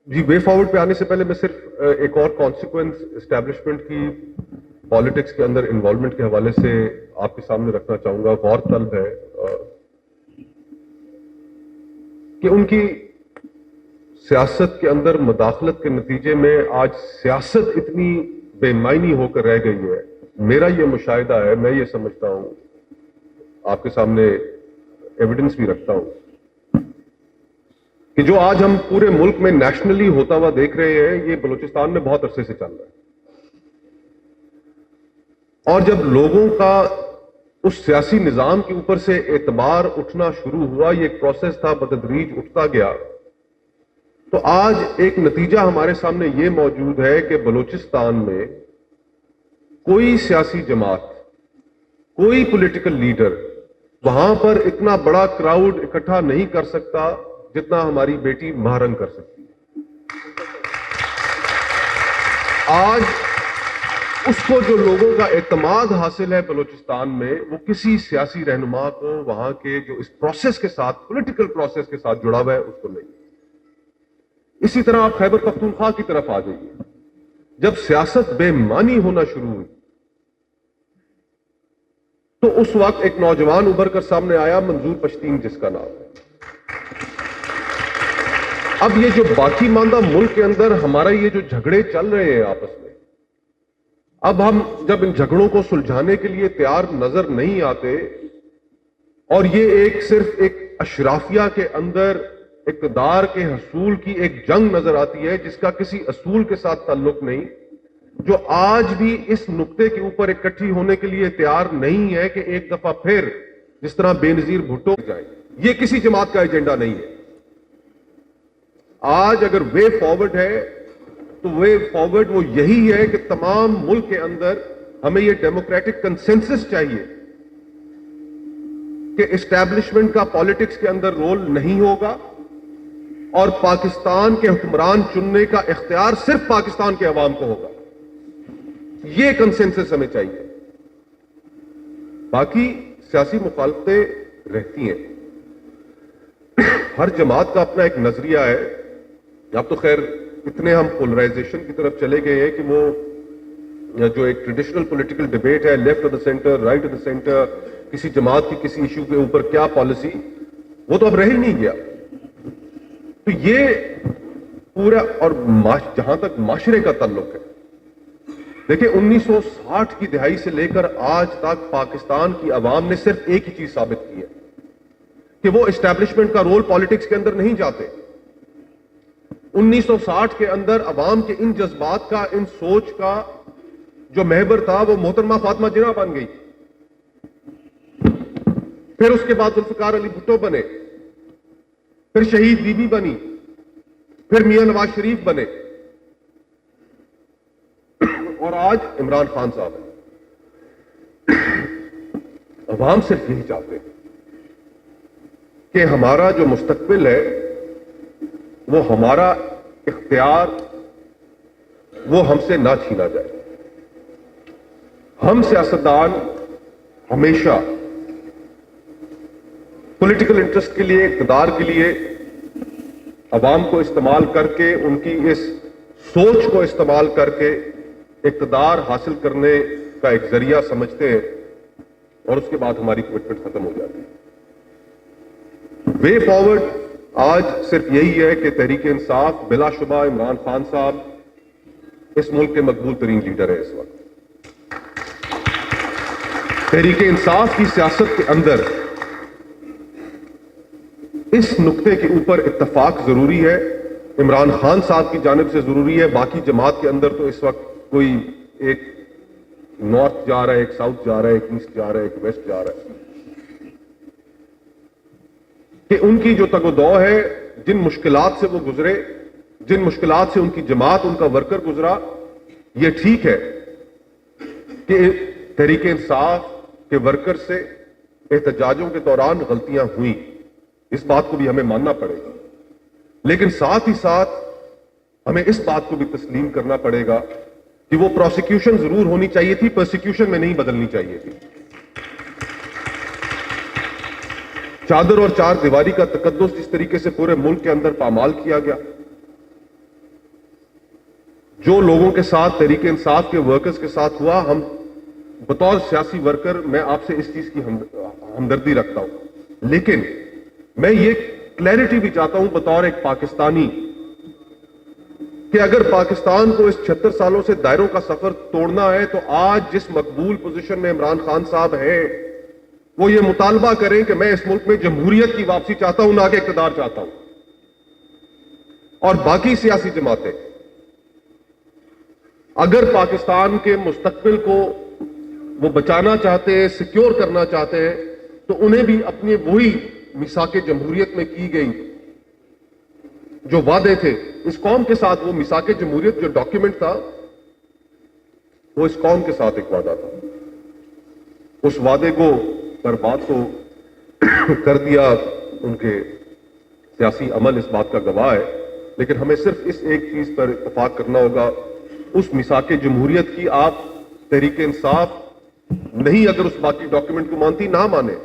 جی way forward پہ آنے سے پہلے میں صرف ایک اور کانسیکوینس اسٹیبلشمنٹ کی پالیٹکس کے اندر انوالومنٹ کے حوالے سے آپ کے سامنے رکھنا چاہوں گا. غور طلب ہے کہ ان کی سیاست کے اندر مداخلت کے نتیجے میں آج سیاست اتنی بے معنی ہو کر رہ گئی ہے. میرا یہ مشاہدہ ہے, میں یہ سمجھتا ہوں, آپ کے سامنے ایویڈنس بھی رکھتا ہوں, کہ جو آج ہم پورے ملک میں نیشنلی ہوتا ہوا دیکھ رہے ہیں یہ بلوچستان میں بہت عرصے سے چل رہا ہے. اور جب لوگوں کا اس سیاسی نظام کے اوپر سے اعتبار اٹھنا شروع ہوا, یہ ایک پروسیس تھا, بتدریج اٹھتا گیا, تو آج ایک نتیجہ ہمارے سامنے یہ موجود ہے کہ بلوچستان میں کوئی سیاسی جماعت, کوئی پولیٹیکل لیڈر وہاں پر اتنا بڑا کراؤڈ اکٹھا نہیں کر سکتا جتنا ہماری بیٹی مہرنگ کر سکتی ہے. آج اس کو جو لوگوں کا اعتماد حاصل ہے بلوچستان میں, وہ کسی سیاسی رہنما کو وہاں کے جو اس پروسیس کے ساتھ, پولیٹیکل پروسیس کے ساتھ جڑا ہوا ہے, اس کو نہیں. اسی طرح آپ خیبر پختونخوا کی طرف آ جائیے. جب سیاست بے معنی ہونا شروع ہوئی تو اس وقت ایک نوجوان ابھر کر سامنے آیا, منظور پشتین جس کا نام ہے. اب یہ جو باقی ماندہ ملک کے اندر ہمارا یہ جو جھگڑے چل رہے ہیں آپس میں, اب ہم جب ان جھگڑوں کو سلجھانے کے لیے تیار نظر نہیں آتے, اور یہ ایک صرف ایک اشرافیہ کے اندر اقتدار کے حصول کی ایک جنگ نظر آتی ہے جس کا کسی اصول کے ساتھ تعلق نہیں, جو آج بھی اس نقطے کے اوپر اکٹھی ہونے کے لیے تیار نہیں ہے کہ ایک دفعہ پھر جس طرح بے نظیر بھٹو جائیں, یہ کسی جماعت کا ایجنڈا نہیں ہے. آج اگر وے فارورڈ ہے تو وے فارورڈ وہ یہی ہے کہ تمام ملک کے اندر ہمیں یہ ڈیموکریٹک کنسنسس چاہیے کہ اسٹیبلشمنٹ کا پالیٹکس کے اندر رول نہیں ہوگا, اور پاکستان کے حکمران چننے کا اختیار صرف پاکستان کے عوام کو ہوگا. یہ کنسنسس ہمیں چاہیے. باقی سیاسی مخالفتیں رہتی ہیں, ہر جماعت کا اپنا ایک نظریہ ہے. اب تو خیر اتنے ہم پولرائزیشن کی طرف چلے گئے ہیں کہ وہ جو ایک ٹریڈیشنل پولیٹیکل ڈیبیٹ ہے, left of the centre, right of the centre, کسی جماعت کی کسی ایشو کے اوپر کیا پالیسی, وہ تو اب رہ ہی نہیں گیا. تو یہ پورا, اور جہاں تک معاشرے کا تعلق ہے, دیکھیں 1960 کی دہائی سے لے کر آج تک پاکستان کی عوام نے صرف ایک ہی چیز ثابت کی ہے کہ وہ اسٹیبلشمنٹ کا رول پالیٹکس کے اندر نہیں جاتے. 1960 کے اندر عوام کے ان جذبات کا, ان سوچ کا جو محور تھا وہ محترمہ فاطمہ جناح بن گئی. پھر اس کے بعد ذوالفقار علی بھٹو بنے, پھر شہید بی بی بنی, پھر میاں نواز شریف بنے, اور آج عمران خان صاحب ہیں. عوام صرف یہی چاہتے ہیں کہ ہمارا جو مستقبل ہے, وہ ہمارا اختیار وہ ہم سے نہ چھینا جائے. ہم سیاستدان ہمیشہ پولیٹیکل انٹرسٹ کے لیے, اقتدار کے لیے عوام کو استعمال کر کے, ان کی اس سوچ کو استعمال کر کے اقتدار حاصل کرنے کا ایک ذریعہ سمجھتے ہیں, اور اس کے بعد ہماری کمٹمنٹ ختم ہو جاتی ہے. وے فارورڈ آج صرف یہی ہے کہ تحریک انصاف, بلا شبہ عمران خان صاحب اس ملک کے مقبول ترین لیڈر ہیں اس وقت. تحریک انصاف کی سیاست کے اندر اس نقطے کے اوپر اتفاق ضروری ہے, عمران خان صاحب کی جانب سے ضروری ہے. باقی جماعت کے اندر تو اس وقت کوئی ایک نارتھ جا رہا ہے, ایک ساؤتھ جا رہا ہے, ایک ایسٹ جا رہا ہے, ایک ویسٹ جا رہا ہے, کہ ان کی جو تگ و دو ہے, جن مشکلات سے وہ گزرے, جن مشکلات سے ان کی جماعت, ان کا ورکر گزرا, یہ ٹھیک ہے کہ تحریک انصاف کے ورکر سے احتجاجوں کے دوران غلطیاں ہوئیں, اس بات کو بھی ہمیں ماننا پڑے گا. لیکن ساتھ ہی ساتھ ہمیں اس بات کو بھی تسلیم کرنا پڑے گا کہ وہ پروسیکیوشن ضرور ہونی چاہیے تھی, پرسیکیوشن میں نہیں بدلنی چاہیے تھی. چادر اور چار دیواری کا تقدس جس طریقے سے پورے ملک کے اندر پامال کیا گیا, جو لوگوں کے ساتھ تحریک انصاف کے ورکرز کے ساتھ ہوا، ہم بطور سیاسی ورکر میں آپ سے اس چیز کی ہمدردی رکھتا ہوں، لیکن میں یہ کلیئرٹی بھی چاہتا ہوں بطور ایک پاکستانی کہ اگر پاکستان کو اس 76 سالوں سے دائروں کا سفر توڑنا ہے تو آج جس مقبول پوزیشن میں عمران خان صاحب ہیں وہ یہ مطالبہ کریں کہ میں اس ملک میں جمہوریت کی واپسی چاہتا ہوں، نہ کہ اقتدار چاہتا ہوں. اور باقی سیاسی جماعتیں اگر پاکستان کے مستقبل کو وہ بچانا چاہتے ہیں، سیکیور کرنا چاہتے ہیں، تو انہیں بھی اپنی وہی میثاق جمہوریت میں کی گئی جو وعدے تھے اس قوم کے ساتھ، وہ میثاق جمہوریت جو ڈاکیومنٹ تھا وہ اس قوم کے ساتھ ایک وعدہ تھا. اس وعدے کو برباد تو کر دیا، ان کے سیاسی عمل اس بات کا گواہ ہے، لیکن ہمیں صرف اس ایک چیز پر اتفاق کرنا ہوگا، اس میثاق جمہوریت کی آپ تحریک انصاف نہیں اگر اس باقی ڈاکیومنٹ کو مانتی، نہ مانے،